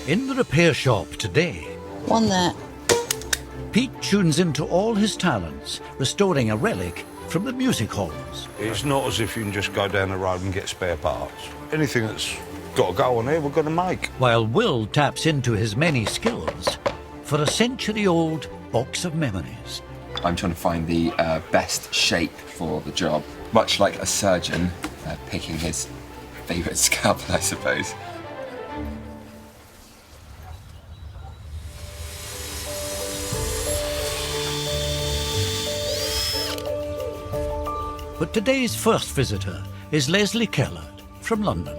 In the repair shop today, One there. Pete tunes into all his talents, restoring a relic from the music halls. It's not as if you can just go down the road and get spare parts. Anything that's got to go on here, we're going to make. While Will taps into his many skills for a century-old box of memories. I'm trying to find the best shape for the job, much like a surgeon picking his favourite scalpel, I suppose. But today's first visitor is Lesley Kellard from London.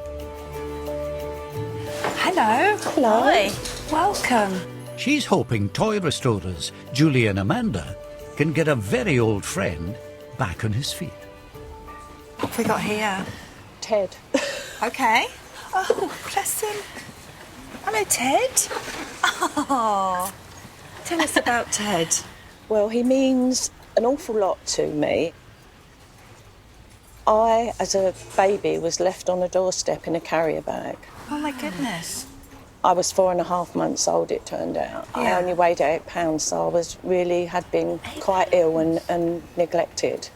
Hello. Hello. Hi. Welcome. She's hoping toy restorers Julie and Amanda can get a very old friend back on his feet. What have we got here? Ted. Okay. Oh, bless him. Hello, Ted. Oh. Tell us about Ted. Well, he means an awful lot to me. I, as a baby, was left on a doorstep in a carrier bag. Oh, my goodness. I was 4.5 months old, it turned out. I Yeah. only weighed 8 pounds, so I was really had been quite ill and neglected.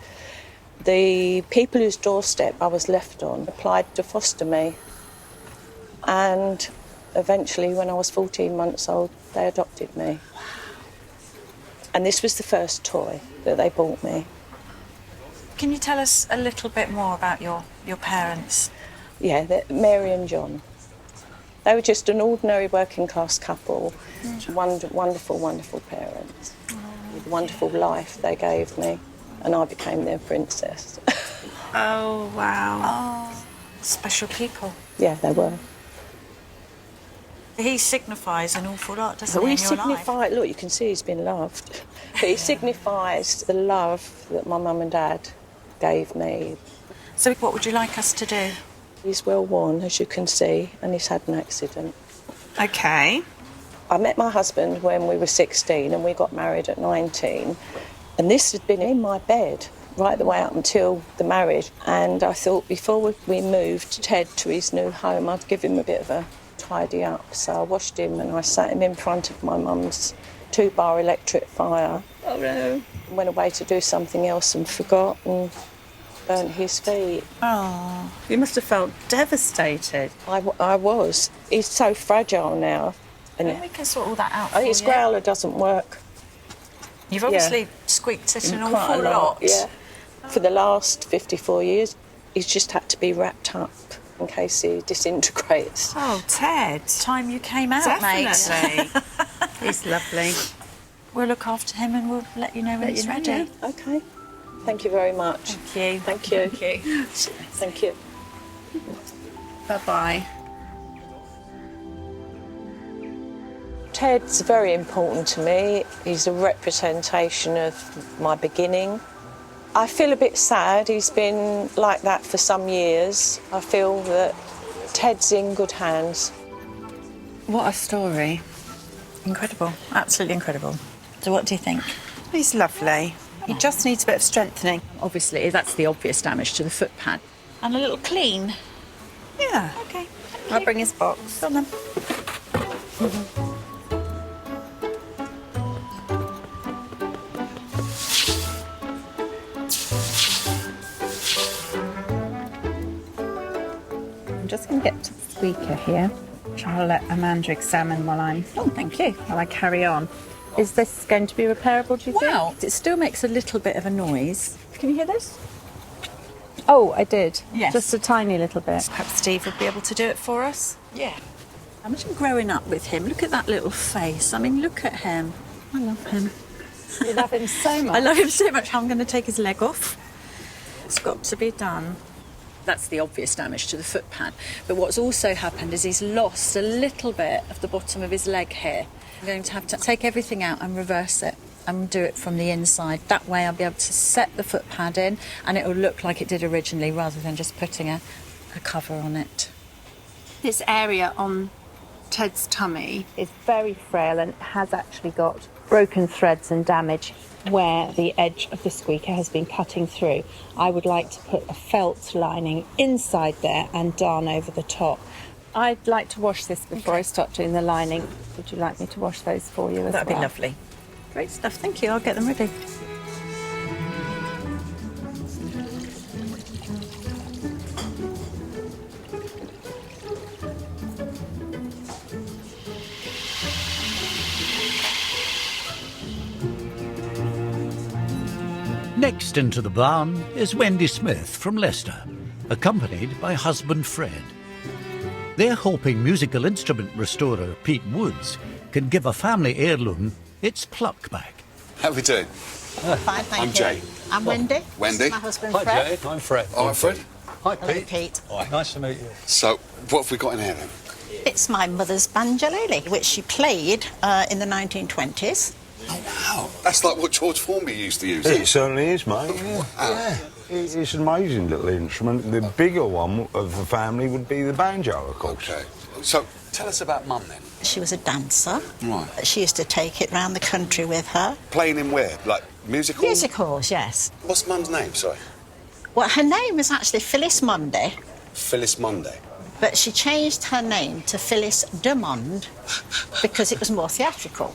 The people whose doorstep I was left on applied to foster me. And eventually, when I was 14 months old, they adopted me. And this was the first toy that they bought me. Can you tell us a little bit more about your parents? Yeah, Mary and John. They were just an ordinary working class couple. Wonderful, wonderful parents. With a wonderful life they gave me, and I became their princess. Oh, wow. Oh, special people. Yeah, they were. He signifies an awful lot, doesn't So he, he in your life? signified, look, you can see he's been loved. But he signifies the love that my mum and dad gave me. So what would you like us to do? He's well worn, as you can see, and he's had an accident. Okay. I met my husband when we were 16 and we got married at 19. And this had been in my bed right the way up until the marriage. And I thought before we moved Ted to his new home, I'd give him a bit of a tidy up. So I washed him and I sat him in front of my mum's 2-bar electric fire. Oh, no. Went away to do something else and forgot and burnt his feet. Oh, you must have felt devastated. I was. He's so fragile now. And We can sort all that out for his you. growler doesn't work. You've obviously squeaked it an Quite awful a lot. Yeah. For the last 54 years, he's just had to be wrapped up in case he disintegrates. Oh, Ted. Time you came out, Definitely. mate. He's lovely. We'll look after him and we'll let you know when he's ready. yeah. Okay. Thank you very much. Thank you. Thank you. Thank you. Thank you. Bye-bye. Ted's very important to me. He's a representation of my beginning. I feel a bit sad. He's been like that for some years. I feel that Ted's in good hands. What a story. Incredible. Absolutely incredible. So what do you think? He's lovely. He just needs a bit of strengthening. Obviously, that's the obvious damage to the foot pad. And a little clean. Yeah. Okay. I'll bring his box. Come on. I'm just going to get to the squeaker here, which I'll let Amanda examine while I carry on. Is this going to be repairable, do you Well, think? it still makes a little bit of a noise. Can you hear this? Oh, I did. Yes. Just a tiny little bit. Perhaps Steve would be able to do it for us. Yeah. Imagine growing up with him. Look at that little face. I mean, look at him. I love him. You love him so much. I love him so much. I'm going to take his leg off. It's got to be done. That's the obvious damage to the foot pad. But what's also happened is he's lost a little bit of the bottom of his leg here. I'm going to have to take everything out and reverse it and do it from the inside. That way I'll be able to set the foot pad in and it will look like it did originally rather than just putting a cover on it. This area on Ted's tummy is very frail and has actually got broken threads and damage where the edge of the squeaker has been cutting through. I would like to put a felt lining inside there and darn over the top. I'd like to wash this before I start doing the lining. Would you like me to wash those for you as That'd be well? lovely. Great stuff, thank you. I'll get them ready. Next into the barn is Wendy Smith from Leicester, accompanied by husband Fred. They're hoping musical instrument restorer Pete Woods can give a family heirloom its pluck back. How are we doing? Fine, thank I'm you. Jay. I'm Wendy. Wendy. This is my husband, Hi, Fred. Jay. I'm Fred. Oh, I'm Fred. Hi, Hello, Pete. Pete. Hi. Nice to meet you. So, what have we got in here then? It's my mother's banjulele, which she played in the 1920s. Oh, wow. That's like what George Formby used to use. It certainly is, mate. Wow. It's an amazing little instrument. The bigger one of the family would be the banjo, of course. Okay. So, tell us about Mum then. She was a dancer. Right. She used to take it round the country with her. Playing in where? Like music hall? Music halls, yes. What's Mum's name, sorry? Well, her name was actually Phyllis Monday, Phyllis Monday. but she changed her name to Phyllis de Monde because it was more theatrical.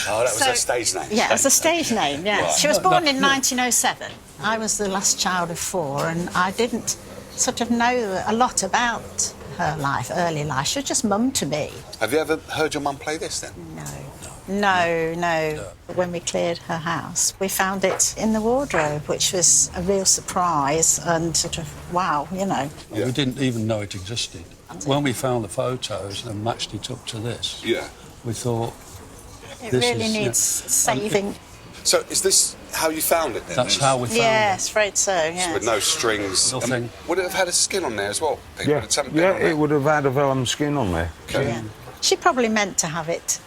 Oh, that was So- her stage name. Yeah, it's a stage name, yes. Right. She was born in 1907. I was the last child of 4, and I didn't sort of know a lot about her life, early life. She was just mum to me. Have you ever heard your mum play this then? No. When we cleared her house, we found it in the wardrobe, which was a real surprise and sort of, wow, you know. Yeah. We didn't even know it existed. When we found the photos and matched it up to this, Yeah. we thought, It This really is, yeah. needs saving. So, is this how you found it then? that's how we found Yes, afraid so, yes. With no strings. Nothing. Would it have had a skin on there as well? Pete? Yeah, Would it have been on it there? would have had a vellum skin on there. Okay. Yeah. She probably meant to have it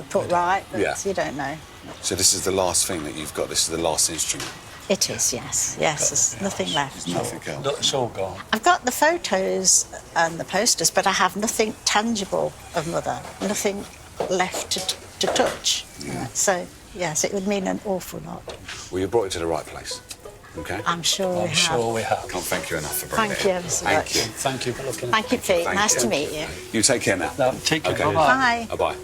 put right, but Yeah. you don't know. So this is the last thing that you've got. This is the last instrument. It is, yes. Yes, there's nothing left. Nothing it. else. Look, it's all gone. I've got the photos and the posters, but I have nothing tangible of Mother, nothing left to touch. Yeah. So, yes, it would mean an awful lot. Well, you brought it to the right place. Okay. I'm sure we I'm have. sure we have. Can't thank you enough for bringing Thank it. you ever so Thank much. you. Thank you for looking. Thank you, Pete. Thank Nice you. to meet you. You take care now. No, take care. Okay. Bye-bye. Bye. Bye-bye.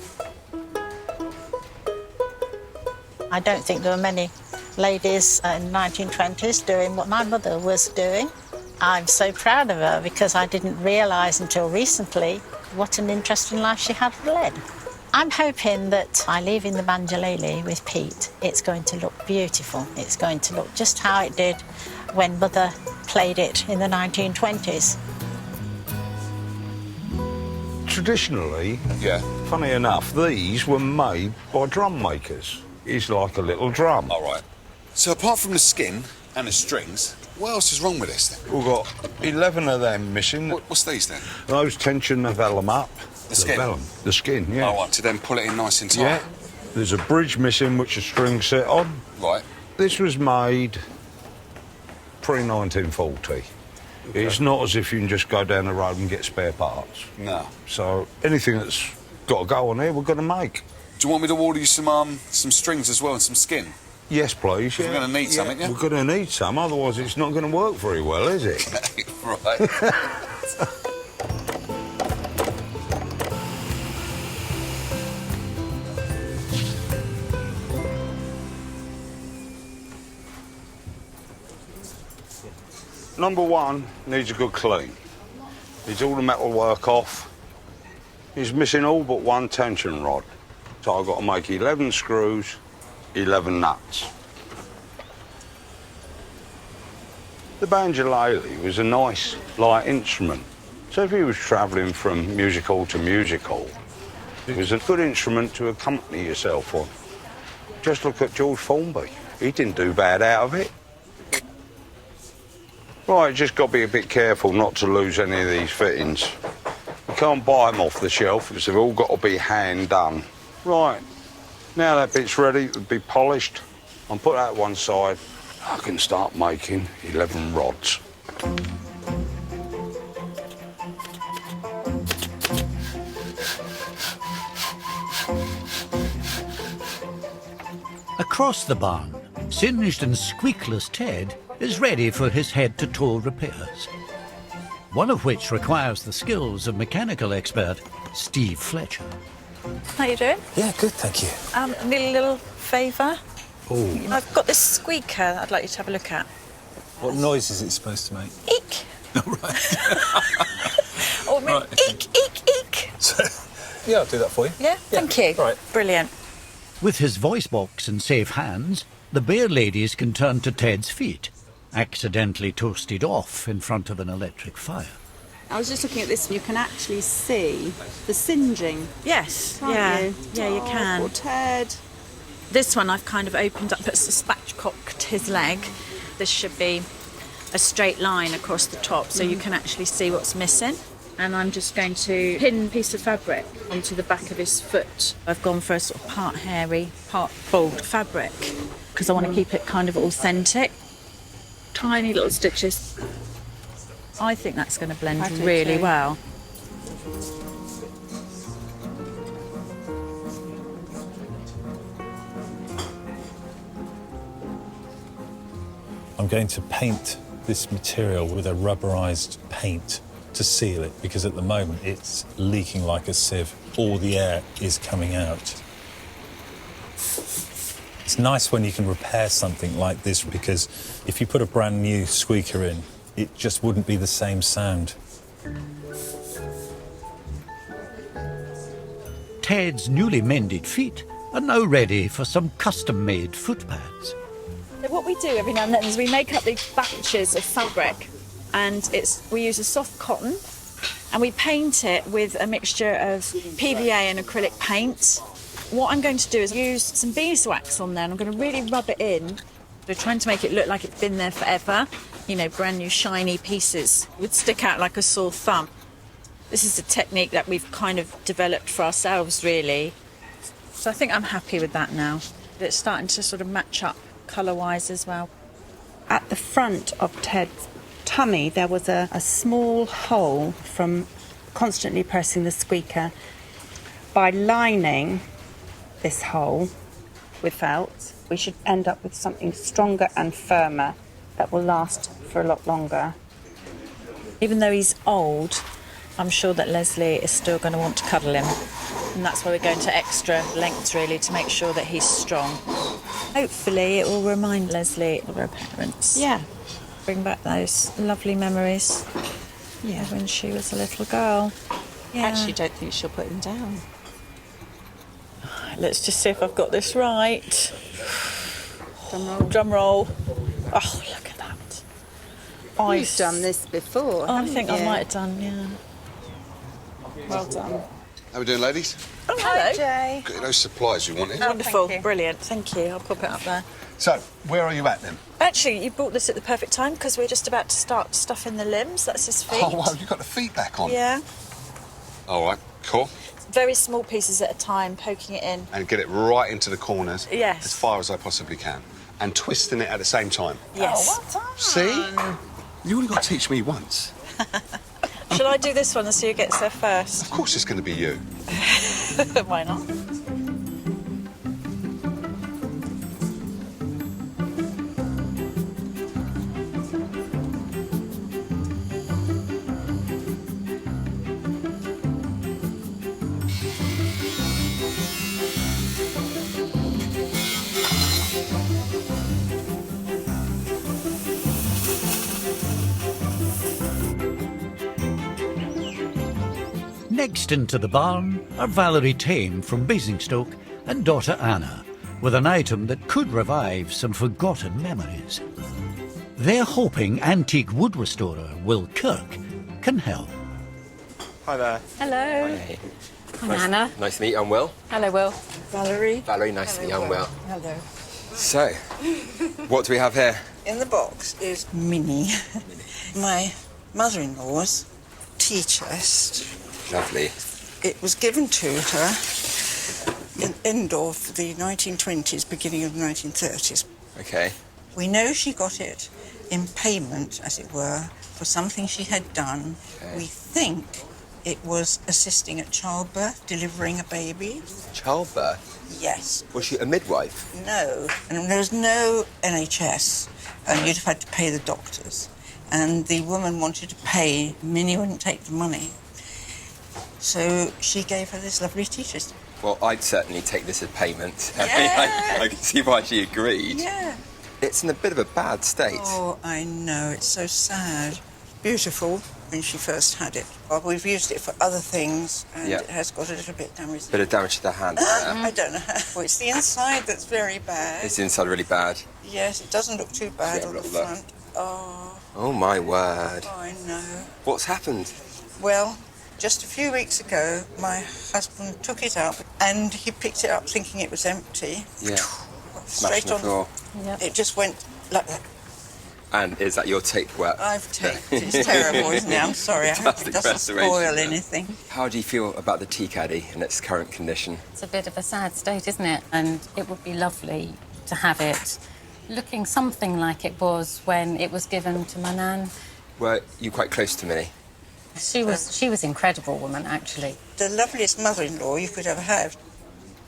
I don't think there were many ladies in the 1920s doing what my mother was doing. I'm so proud of her because I didn't realise until recently what an interesting life she had led. I'm hoping that by leaving the banjulele with Pete, it's going to look beautiful. It's going to look just how it did when Mother played it in the 1920s. Traditionally, Yeah. funny enough, these were made by drum makers. It's like a little drum. All right. So apart from the skin and the strings, what else is wrong with this then? We've got 11 of them missing. What's these then? Those tension the vellum up. The skin? Vellum. The skin, yeah. All right, to then pull it in nice and tight. Yeah. There's a bridge missing which a string set on. Right. This was made pre-1940. It's not as if you can just go down the road and get spare parts. No. So anything that's got to go on here, we're going to make. Do you want me to order you some strings as well and some skin? Yes, please. We're gonna need some, ain't you? We're going to need some, otherwise it's not going to work very well, is it? Right. Number one needs a good clean. Needs all the metal work off. He's missing all but one tension rod. So I've got to make 11 screws, 11 nuts. The banjulele was a nice, light instrument. So if you was travelling from music hall to music hall, it was a good instrument to accompany yourself on. Just look at George Formby. He didn't do bad out of it. Right, just got to be a bit careful not to lose any of these fittings. You can't buy them off the shelf because they've all got to be hand done. Right, now that bit's ready to be polished, I'll put that one side. I can start making 11 rods. Across the barn, singed and squeakless Ted is ready for his head-to-toe repairs. one of which requires the skills of mechanical expert Steve Fletcher. How you doing? Yeah, good, thank you. I need a little favour. Oh. I've got this squeaker I'd like you to have a look at. What noise is it supposed to make? Eek! Right. Or maybe Right. eek, eek, eek. Yeah, I'll do that for you. Yeah, thank you. Right. Brilliant. With his voice box in safe hands, the bear ladies can turn to Ted's feet, accidentally toasted off in front of an electric fire. I was just looking at this, and you can actually see the singeing. Yes, Can't yeah, you? yeah, you can. Poor Ted. This one I've kind of opened up, spatchcocked his leg. This should be a straight line across the top, so you can actually see what's missing. And I'm just going to pin a piece of fabric onto the back of his foot. I've gone for a sort of part hairy, part bald fabric because I want to keep it kind of authentic. Tiny little stitches. I think that's going to blend I do really too. well. I'm going to paint this material with a rubberized paint to seal it, because at the moment it's leaking like a sieve. All the air is coming out. It's nice when you can repair something like this, because if you put a brand new squeaker in, it just wouldn't be the same sound. Ted's newly mended feet are now ready for some custom-made foot pads. So what we do every now and then is we make up these batches of fabric, and we use a soft cotton, and we paint it with a mixture of PVA and acrylic paint. What I'm going to do is use some beeswax on there, and I'm going to really rub it in. We're trying to make it look like it's been there forever. You know, brand new shiny pieces would stick out like a sore thumb. This is a technique that we've kind of developed for ourselves, really. So I think I'm happy with that now. It's starting to sort of match up colour-wise as well. At the front of Ted's tummy, there was a small hole from constantly pressing the squeaker. By lining this hole with felt, we should end up with something stronger and firmer that will last for a lot longer. Even though he's old, I'm sure that Lesley is still going to want to cuddle him. And that's why we're going to extra lengths, really, to make sure that he's strong. Hopefully it will remind Lesley of her parents. Yeah. Bring back those lovely memories. Yeah. Of when she was a little girl. Yeah. I actually don't think she'll put him down. Let's just see if I've got this right. Drum roll. Drum roll. Oh, look at that. You've done this before, I haven't think you? I might have done, yeah. Well done. How we doing, ladies? Oh, hello. Jay. Got you those supplies you wanted. Wonderful, thank you. brilliant. Thank you. I'll pop it up there. So, where are you at then? Actually, you brought this at the perfect time because we're just about to start stuffing the limbs. That's his feet. Oh, wow, you've got the feet back on. Yeah. All right, cool. Very small pieces at a time, poking it in. And get it right into the corners. Yes. As far as I possibly can. And twisting it at the same time. Yes. Oh, well done. See? You only got to teach me once. Shall I do this one and see who gets there first? Of course it's going to be you. Why not? Next into the barn are Valerie Thame from Basingstoke and daughter Anna, with an item that could revive some forgotten memories. They're hoping antique wood restorer Will Kirk can help. Hi there. Hello. I'm Anna. Nice to meet you. I'm Will. Hello, Will. Valerie. Valerie, nice to meet you. I'm Will. Hello. So, what do we have here? In the box is Minnie, my mother-in-law's tea chest. Lovely. It was given to her in end of the 1920s, beginning of the 1930s. Okay. We know she got it in payment, as it were, for something she had done. Okay. We think it was assisting at childbirth, delivering a baby. Childbirth? Yes. Was she a midwife? No, and there was no NHS, and you'd have had to pay the doctors. and the woman wanted to pay. Minnie wouldn't take the money. So she gave her this lovely teacher's. Well, I'd certainly take this as payment. Yeah. I can see why she agreed. Yeah. It's in a bit of a bad state. Oh, I know, it's so sad. Beautiful when she first had it. Well, we've used it for other things, and it has got a little bit damaged. Bit of damage to the hand there. I don't know how. Well, it's the inside that's very bad. Is the inside really bad? Yes, it doesn't look too bad on the front. Oh, my word. Oh, I know. What's happened? Well, just a few weeks ago, my husband took it up, and he picked it up thinking it was empty. Yeah. Straight on the floor. Yep. It just went like that. And is that your tape work? I've taped it. It's terrible, isn't it? I'm sorry. I hope it doesn't spoil anything. How do you feel about the tea caddy in its current condition? It's a bit of a sad state, isn't it? And it would be lovely to have it looking something like it was when it was given to my nan. Were you quite close to Minnie? She was an incredible woman, actually. The loveliest mother-in-law you could ever have.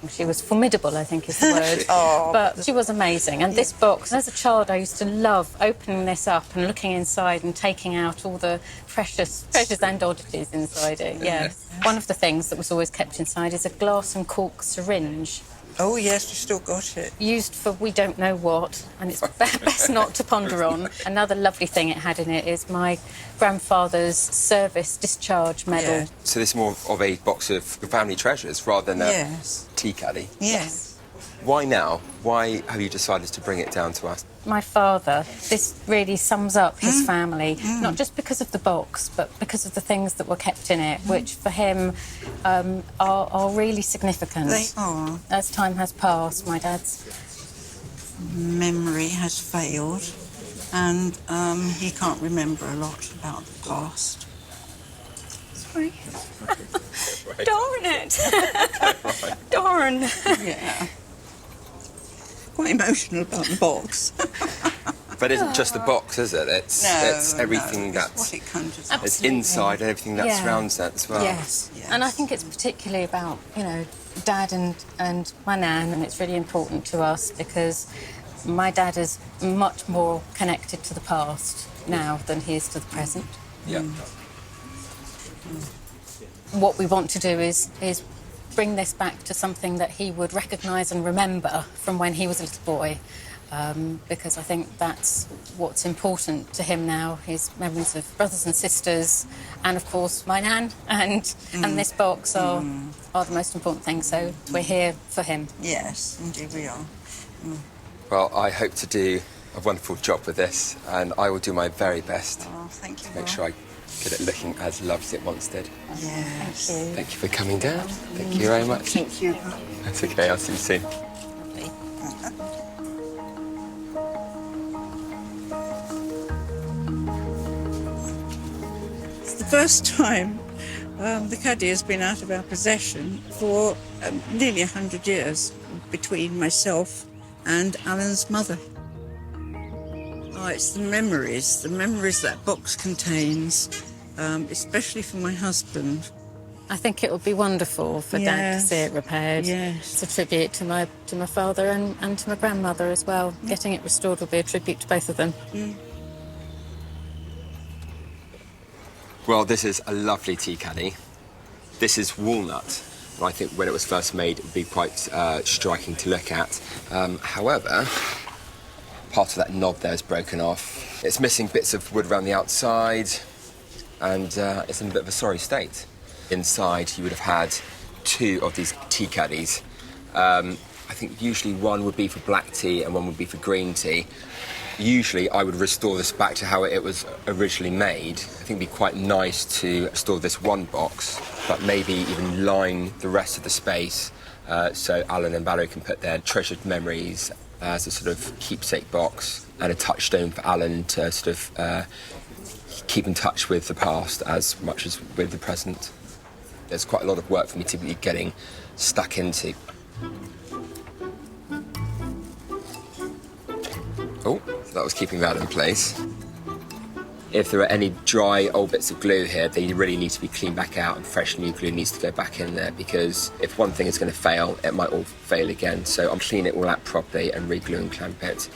She was formidable, I think is the word. But she was amazing. And this box, as a child, I used to love opening this up and looking inside and taking out all the precious treasures and oddities inside it, yes. One of the things that was always kept inside is a glass and cork syringe. Oh, yes, you still got it. Used for we don't know what, and it's best not to ponder on. Another lovely thing it had in it is my grandfather's service discharge medal. Yeah. So this is more of a box of family treasures rather than a tea caddy? Yes. Why now? Why have you decided to bring it down to us? My father, this really sums up his family, not just because of the box, but because of the things that were kept in it, which for him are really significant. They are. As time has passed, my dad's memory has failed, and he can't remember a lot about the past. Sorry. Darn it. Darn. Yeah. Quite emotional about the box. But it isn't just the box, is it? It's everything that's what it conjures. it's inside and everything that surrounds that as well. Yes. And I think it's particularly about, Dad and my nan, and it's really important to us because my dad is much more connected to the past now than he is to the present. Yeah. What we want to do is bring this back to something that he would recognise and remember from when he was a little boy, because I think that's what's important to him now, his memories of brothers and sisters, and of course my nan, and this box are the most important things, so we're here for him. Yes, indeed we are. Well, I hope to do a wonderful job with this, and I will do my very best thank you, to make sure I get it looking as lovely as it once did. Yes. Thank you. Thank you for coming down. Thank you very much. Thank you. That's okay, I'll see you soon. It's the first time the caddy has been out of our possession for nearly 100 years, between myself and Alan's mother. Oh, it's the memories that box contains, especially for my husband. I think it would be wonderful for Dad to see it repaired. Yes. It's a tribute to my father and to my grandmother as well. Getting it restored will be a tribute to both of them. Well, this is a lovely tea caddy. This is walnut. And I think when it was first made, it would be quite striking to look at. However, part of that knob there is broken off. It's missing bits of wood around the outside, and it's in a bit of a sorry state. Inside, you would have had 2 of these tea caddies. I think usually one would be for black tea and one would be for green tea. Usually, I would restore this back to how it was originally made. I think it'd be quite nice to store this one box, but maybe even line the rest of the space so Alan and Valerie can put their treasured memories as a sort of keepsake box, and a touchstone for Alan to sort of keep in touch with the past as much as with the present. There's quite a lot of work for me to be getting stuck into. Oh, that was keeping that in place. If there are any dry old bits of glue here, they really need to be cleaned back out, and fresh new glue needs to go back in there, because if one thing is going to fail, it might all fail again. So I'm cleaning it all out properly and re-glue and clamp it.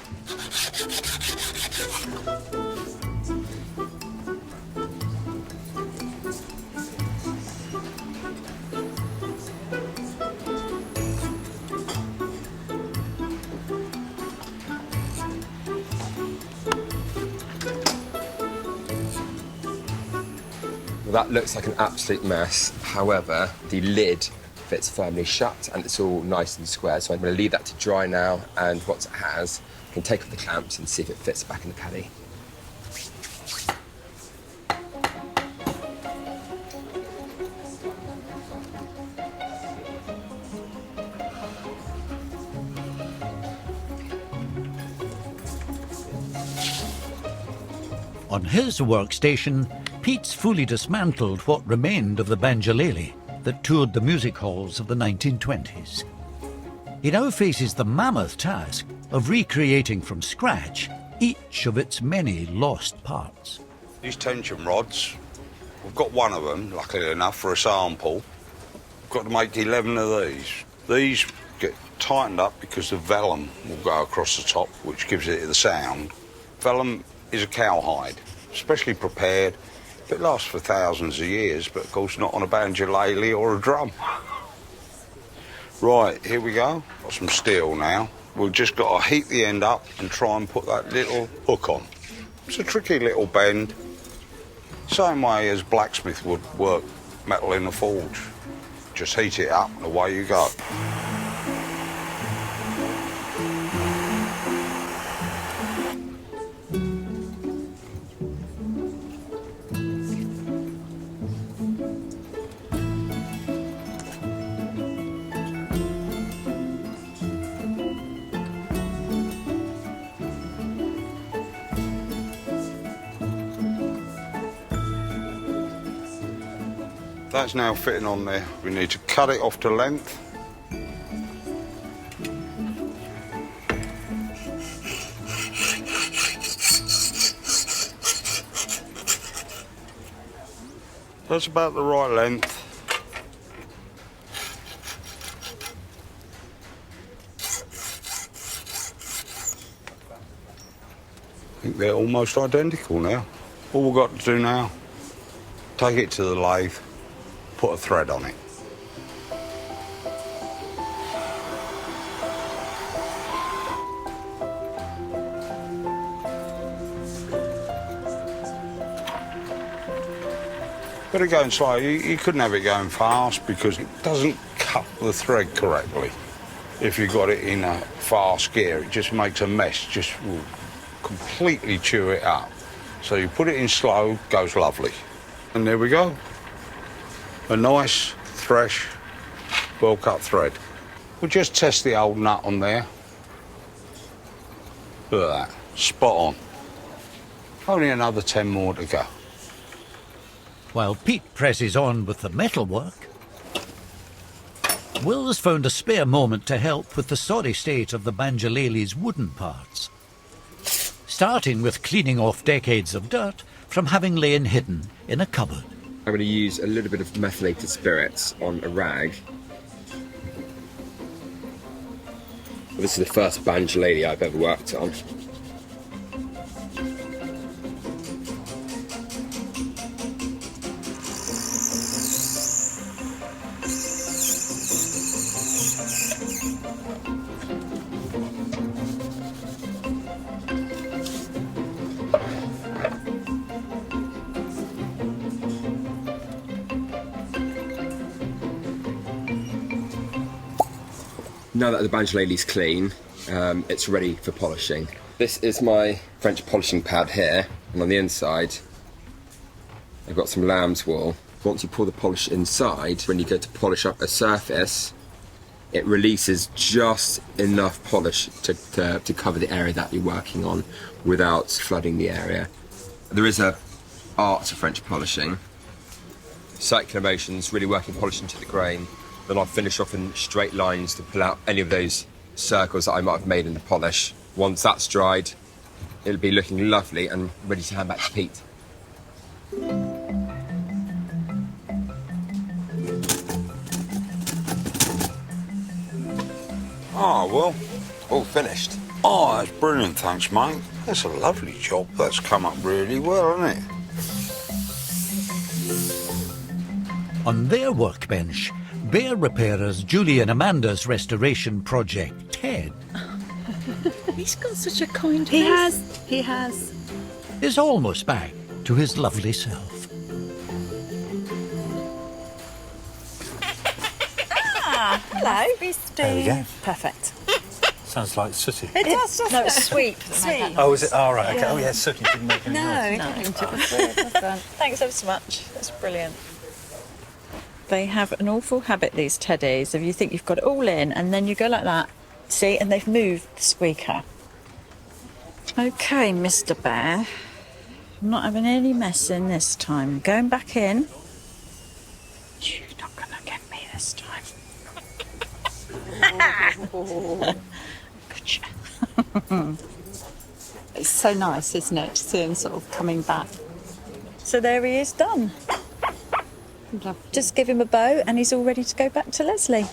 Well, that looks like an absolute mess. However, the lid fits firmly shut and it's all nice and square. So I'm going to leave that to dry now, and once it has, I can take off the clamps and see if it fits back in the caddy. On his workstation, Pete's fully dismantled what remained of the banjulele that toured the music halls of the 1920s. He now faces the mammoth task of recreating from scratch each of its many lost parts. These tension rods, we've got one of them, luckily enough, for a sample. We've got to make 11 of these. These get tightened up because the vellum will go across the top, which gives it the sound. Vellum is a cowhide, specially prepared. It lasts for thousands of years, but of course not on a banjulele or a drum. Right, here we go. Got some steel now. We've just got to heat the end up and try and put that little hook on. It's a tricky little bend. Same way as blacksmith would work metal in the forge. Just heat it up and away you go. That's now fitting on there. We need to cut it off to length. That's about the right length. I think they're almost identical now. All we've got to do now, take it to the lathe, put a thread on it. Better going slow. You couldn't have it going fast because it doesn't cut the thread correctly. If you've got it in a fast gear, it just makes a mess, just will completely chew it up. So you put it in slow, goes lovely. And there we go. A nice, fresh, well-cut thread. We'll just test the old nut on there. Look at that, spot on. Only another 10 more to go. While Pete presses on with the metalwork, Will has found a spare moment to help with the sorry state of the banjulele's wooden parts, starting with cleaning off decades of dirt from having lain hidden in a cupboard. I'm going to use a little bit of methylated spirits on a rag. This is the first banjulele I've ever worked on. Now that the banjulele's clean, it's ready for polishing. This is my French polishing pad here, and on the inside I've got some lamb's wool. Once you pour the polish inside, when you go to polish up a surface, it releases just enough polish to cover the area that you're working on without flooding the area. There is an art to French polishing. Circular motions, really working polish into the grain. Then I'll finish off in straight lines to pull out any of those circles that I might have made in the polish. Once that's dried, it'll be looking lovely and ready to hand back to Pete. Oh, well. All finished. Oh, that's brilliant, thanks, mate. That's a lovely job. That's come up really well, hasn't it? On their workbench, bear repairers Julie and Amanda's restoration project, Ted, He's got such a kind face. He has. is almost back to his lovely self. Hello. There we go. Perfect. Sounds like sooty. It does, doesn't No, it? it's sweep. Sweep. Oh, is it? Oh, right, okay. Oh, yeah, sooty didn't make any noise. No, it was weird, wasn't it? Thanks ever so much. That's brilliant. They have an awful habit, these teddies, if you think you've got it all in and then you go like that, see, and they've moved the squeaker. OK, Mr Bear. I'm not having any messing this time. Going back in. You're not going to get me this time. Gotcha. It's so nice, isn't it, to see him sort of coming back. So there he is, done. Just give him a bow and he's all ready to go back to Lesley.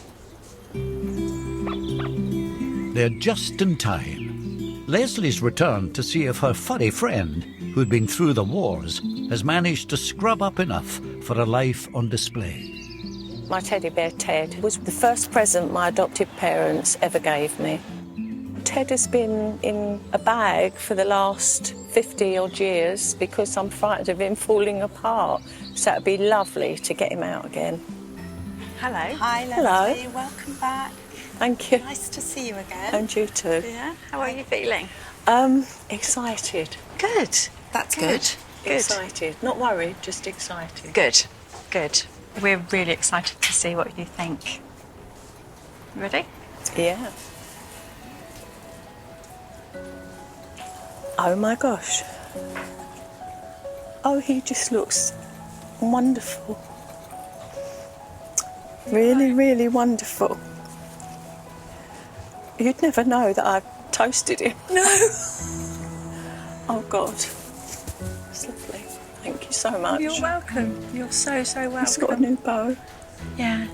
They're just in time. Lesley's returned to see if her furry friend, who'd been through the wars, has managed to scrub up enough for a life on display. My teddy bear, Ted, was the first present my adoptive parents ever gave me. Ted has been in a bag for the last 50-odd years because I'm frightened of him falling apart. So it'd be lovely to get him out again. Hello. Hi, Lesley. Hello. Welcome back. Thank you. Nice to see you again. And you too. Yeah. How are you feeling? Excited. Good. That's good. Excited. Not worried, just excited. Good. Good. We're really excited to see what you think. You ready? Yeah. Oh my gosh. Oh, he just looks wonderful. Really, really wonderful. You'd never know that I've toasted him. No. Oh God. It's lovely. Thank you so much. You're welcome. You're so welcome. He's got a new bow. Yeah.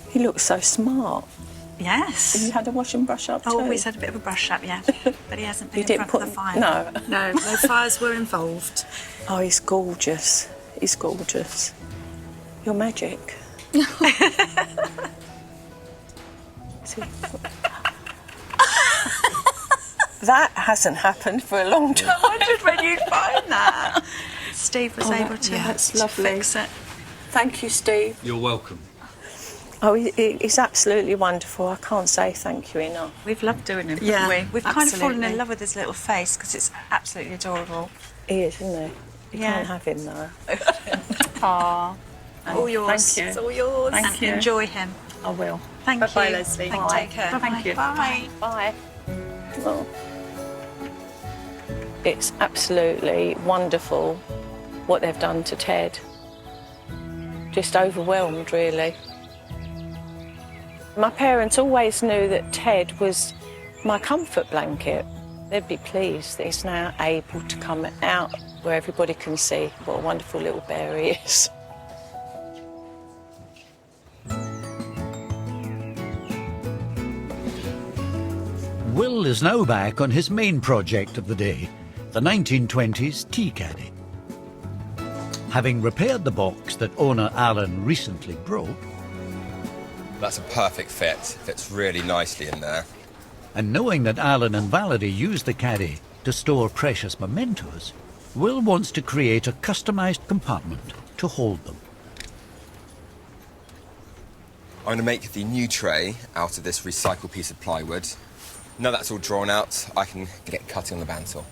He looks so smart. Yes. Have you had a wash and brush up too? Oh, he's had a bit of a brush up, yeah. But he hasn't been You in didn't front of the fire. No. No fires were involved. Oh, he's gorgeous. He's gorgeous. You're magic. See? That hasn't happened for a long time. I wondered when you'd find that. Steve was able to, that's lovely. fix it. Thank you, Steve. You're welcome. Oh, he's absolutely wonderful. I can't say thank you enough. We've loved doing him, Yeah, haven't we? We've kind of fallen in absolutely. love with his little face because it's absolutely adorable. He is, isn't he? You Yeah. can't have him, though. Aww. All yours. Thank you. It's all yours. Thank you. Enjoy him. I will. Thank Bye-bye, you. Lesley. Thank you. Bye. Take care. Bye-bye. Thank you. Bye. Bye. Oh. It's absolutely wonderful what they've done to Ted. Just overwhelmed, really. My parents always knew that Ted was my comfort blanket. They'd be pleased that he's now able to come out where everybody can see what a wonderful little bear he is. Will is now back on his main project of the day, the 1920s tea caddy. Having repaired the box that owner Alan recently broke, That's a perfect fit. Fits really nicely in there. and knowing that Alan and Valerie use the caddy to store precious mementos, Will wants to create a customised compartment to hold them. I'm going to make the new tray out of this recycled piece of plywood. Now that's all drawn out, I can get cutting on the bandsaw.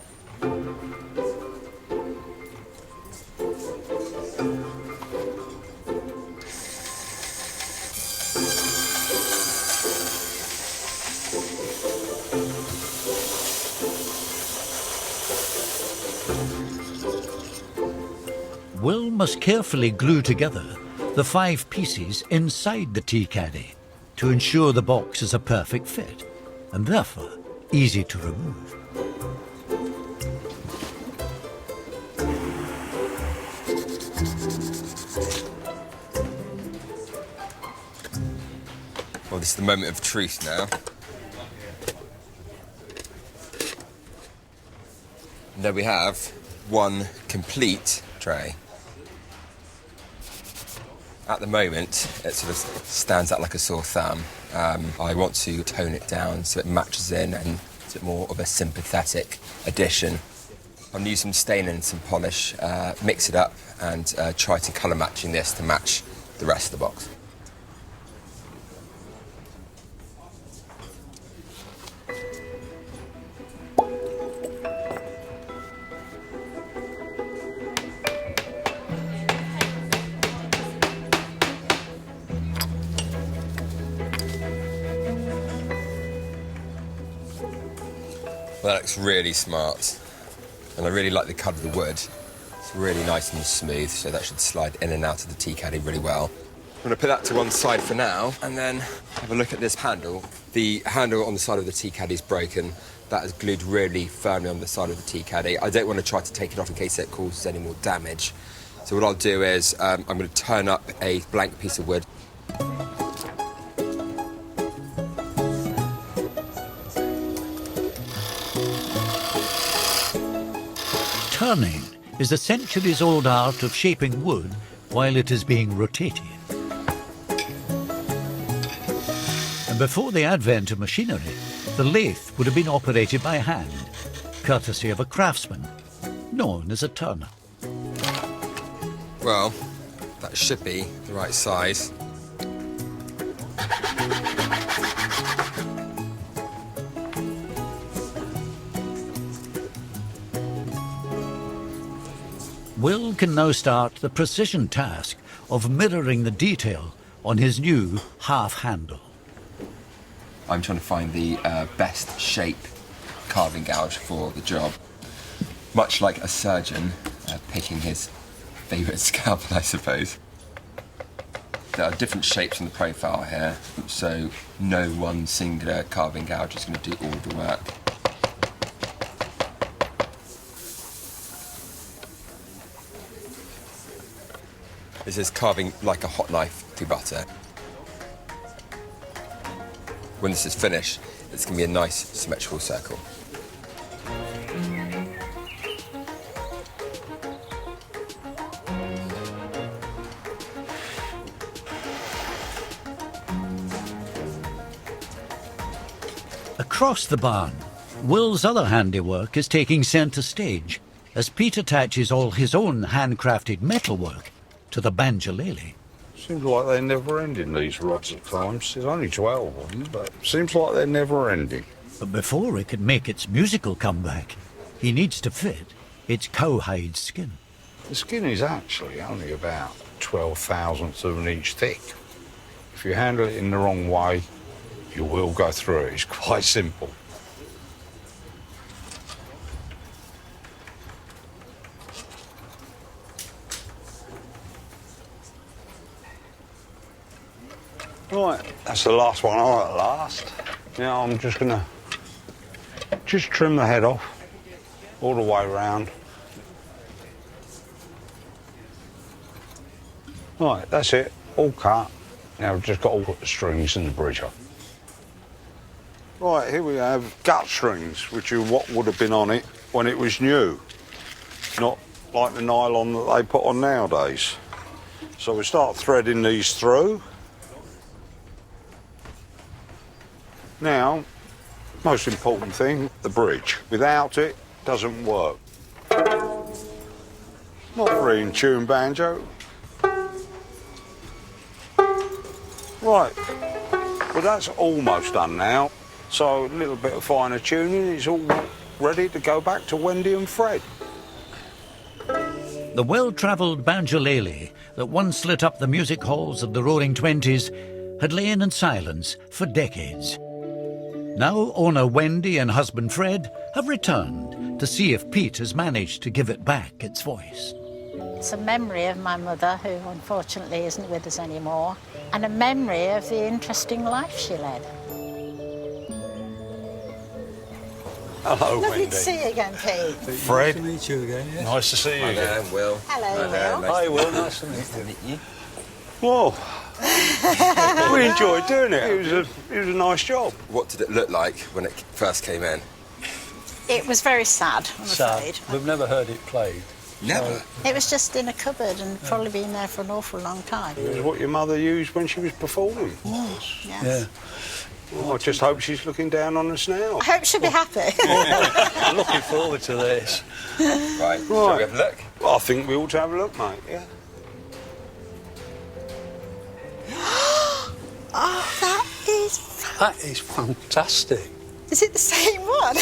Will must carefully glue together the 5 pieces inside the tea caddy to ensure the box is a perfect fit and therefore easy to remove. Well, this is the moment of truth now. And there we have one complete tray. At the moment, it sort of stands out like a sore thumb. I want to tone it down so it matches in and it's a bit more of a sympathetic addition. I'll use some stain and some polish, mix it up and try to colour matching this to match the rest of the box. Well, that looks really smart. And I really like the cut of the wood. It's really nice and smooth, so that should slide in and out of the tea caddy really well. I'm going to put that to one side for now, and then have a look at this handle. The handle on the side of the tea caddy is broken. That is glued really firmly on the side of the tea caddy. I don't want to try to take it off in case it causes any more damage. So what I'll do is I'm going to turn up a blank piece of wood. Turning is the centuries-old art of shaping wood while it is being rotated. And before the advent of machinery, the lathe would have been operated by hand, courtesy of a craftsman known as a turner. Well, that should be the right size. Will can now start the precision task of mirroring the detail on his new half handle. I'm trying to find the best shape carving gouge for the job. Much like a surgeon picking his favourite scalpel, I suppose. There are different shapes in the profile here, so no one singular carving gouge is going to do all the work. This is carving like a hot knife through butter. When this is finished, it's going to be a nice symmetrical circle. Across the barn, Will's other handiwork is taking centre stage as Pete attaches all his own handcrafted metalwork to the banjulele. Seems like they're never ending, these rods at times. There's only 12 of them, but seems like they're never ending. But before it can make its musical comeback, he needs to fit its cowhide skin. The skin is actually only about 12 thousandths of an inch thick. If you handle it in the wrong way, you will go through it. It's quite simple. Right, that's the last one on at last. Now I'm just gonna trim the head off all the way around. Right, that's it, all cut. Now we've just got to put the strings and the bridge on. Right, here we have gut strings, which are what would have been on it when it was new. Not like the nylon that they put on nowadays. So we start threading these through. Now, most important thing, the bridge. Without it, doesn't work. Not very in tune, Banjo. Right, well that's almost done now. So a little bit of finer tuning, it's all ready to go back to Wendy and Fred. The well-travelled banjulele that once lit up the music halls of the Roaring Twenties had lain in silence for decades. Now owner Wendy and husband Fred have returned to see if Pete has managed to give it back its voice. It's a memory of my mother, who unfortunately isn't with us anymore, and a memory of the interesting life she led. Hello, Lovely Wendy. to see you again, Pete. Fred. Nice to meet you again, yes. Nice to see you Hi again. there, Will. Hello, Will. Hi, Will. Nice to meet you. Whoa. We enjoyed doing it. It was a nice job. What did it look like when it first came in? It was very sad, I'm afraid. We've never heard it played. Never? It was just in a cupboard and probably been there for an awful long time. It was what your mother used when she was performing. Yes. Yeah. Well, I just hope she's looking down on us now. I hope she'll be happy. I'm looking forward to this. Right, shall we have a look? Well, I think we ought to have a look, mate, yeah. Oh, that is... That is fantastic. Is it the same one?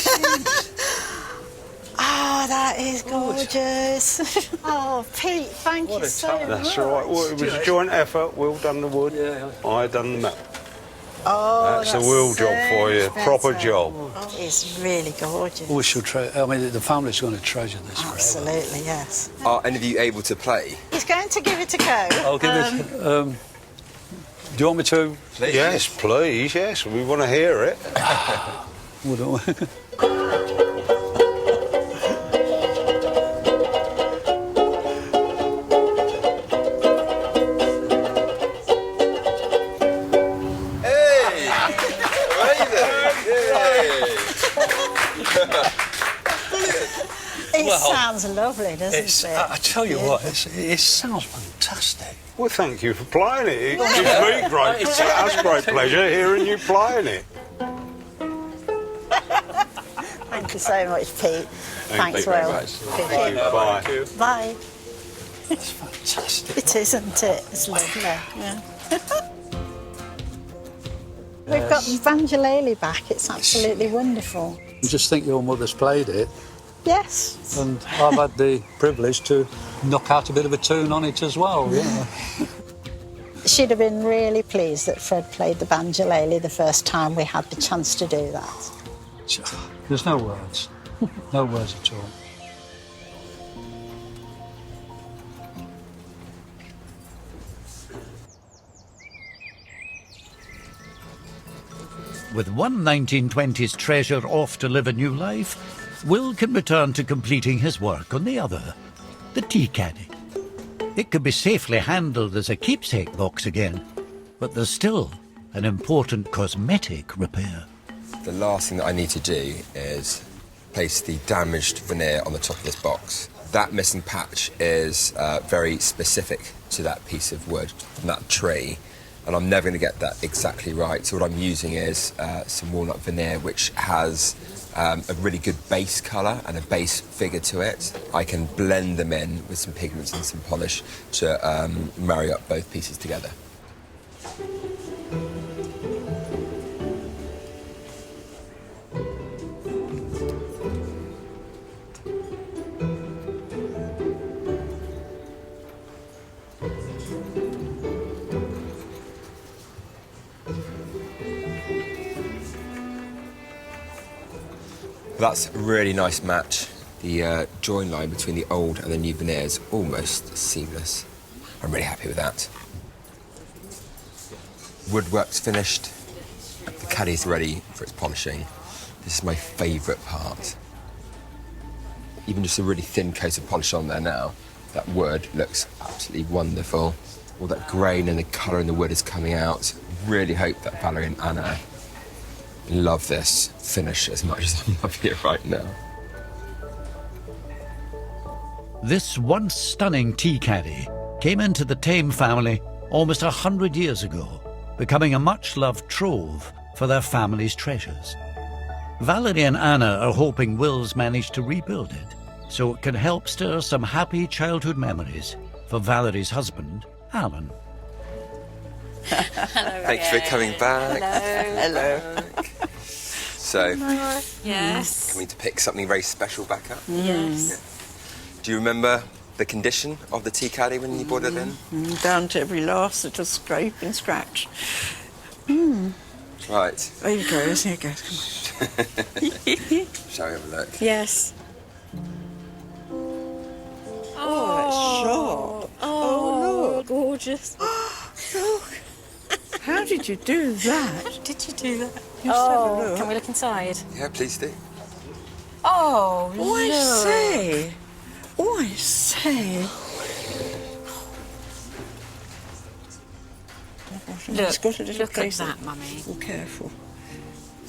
Oh, that is gorgeous. Oh, Pete, thank you so much. That's all right. Well, it was a joint effort. Will done the wood. Yeah. I done the metal. Oh, That's a wheel job for you, proper job. It's really gorgeous. We shall I mean, the family's going to treasure this forever. Absolutely, yes. Are any of you able to play? He's going to give it a go. I'll give it. Do you want me to? Please. Yes, please, yes, we want to hear it. Hold on. It sounds lovely, doesn't it? I tell you what, it sounds fantastic. Well, thank you for playing it. It gives me great, us great pleasure hearing you playing it. Thank you so much, Pete. Thanks, you very Will. much. Thank you. Bye. Bye. It's fantastic. It is, isn't it? It's lovely. Yeah. We've got the banjulele back. It's absolutely wonderful. Just think your mother's played it, Yes. and I've had the privilege to knock out a bit of a tune on it as well. Yeah. She'd have been really pleased that Fred played the banjulele the first time we had the chance to do that. There's no words. No words at all. With one 1920s treasure off to live a new life, Will can return to completing his work on the other, the tea caddy. It can be safely handled as a keepsake box again, but there's still an important cosmetic repair. The last thing that I need to do is place the damaged veneer on the top of this box. That missing patch is very specific to that piece of wood from that tree, and I'm never going to get that exactly right. So what I'm using is some walnut veneer, which has a really good base colour and a base figure to it. I can blend them in with some pigments and some polish to marry up both pieces together. That's a really nice match. The join line between the old and the new veneer is almost seamless. I'm really happy with that. Woodwork's finished. The caddy's ready for its polishing. This is my favourite part. Even just a really thin coat of polish on there now, that wood looks absolutely wonderful. All that grain and the colour in the wood is coming out. Really hope that Valerie and Anna love this finish as much as I'm loving it right now. This once stunning tea caddy came into the Thame family almost 100 years ago, becoming a much-loved trove for their family's treasures. Valerie and Anna are hoping Will's managed to rebuild it so it can help stir some happy childhood memories for Valerie's husband, Alan. Hello. Thank you for coming back. Hello. So, Yes. coming to pick something very special back up. Yes. Do you remember the condition of the tea caddy when you brought it in? Down to every last little scrape and scratch. Right. There you go, here it goes. Shall we have a look? Yes. Oh, it's sharp. Oh, look. Gorgeous. Look. How did you do that? Did you do that? Oh, Can we look inside? Yeah, please do. Oh, Oh, I say. Oh, I say. It's got a little Look at place that, Mummy. Be careful.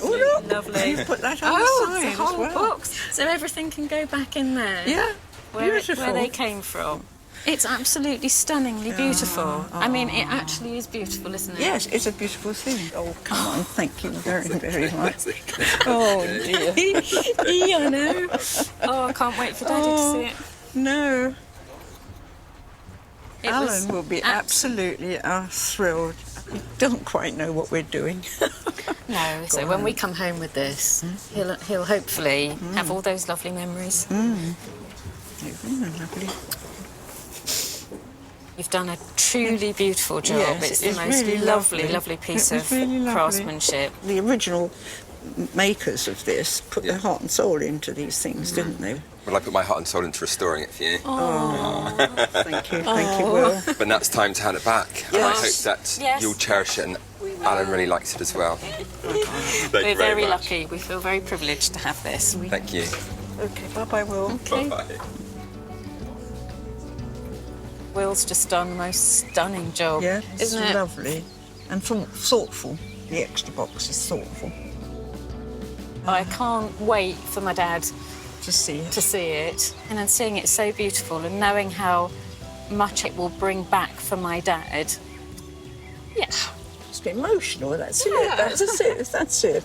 Oh, look. Lovely. You put that on the Oh, side it's a whole as well. box. So everything can go back in there. Yeah, where beautiful. they came from. It's absolutely stunningly beautiful. I mean, it actually is beautiful, isn't it? Yes, it's a beautiful thing. Oh, come on, thank you very, very much. Oh, dear. I know. Oh, I can't wait for Daddy to see it. No. It Alan was will be absolutely thrilled. We don't quite know what we're doing. No, so when we come home with this, he'll hopefully have all those lovely memories. Lovely. You've done a truly beautiful job. Yes, it's the it's most really lovely, lovely. lovely piece It was of really lovely. craftsmanship. The original makers of this put their heart and soul into these things, didn't they? Well, I put my heart and soul into restoring it for you. Oh, thank you, Will. But now it's time to hand it back. And I hope Yes. that Yes. you'll cherish it and Alan really likes it as well. Thank We're you very much. lucky. We feel very privileged to have this. Thank you. Okay, bye-bye, Will. Bye-bye. Will's just done the most stunning job, Yeah, it's isn't it? lovely and thoughtful. The extra box is thoughtful. I can't wait for my dad to see it. And then seeing it so beautiful and knowing how much it will bring back for my dad. Yeah. It's emotional, that's it. That's it.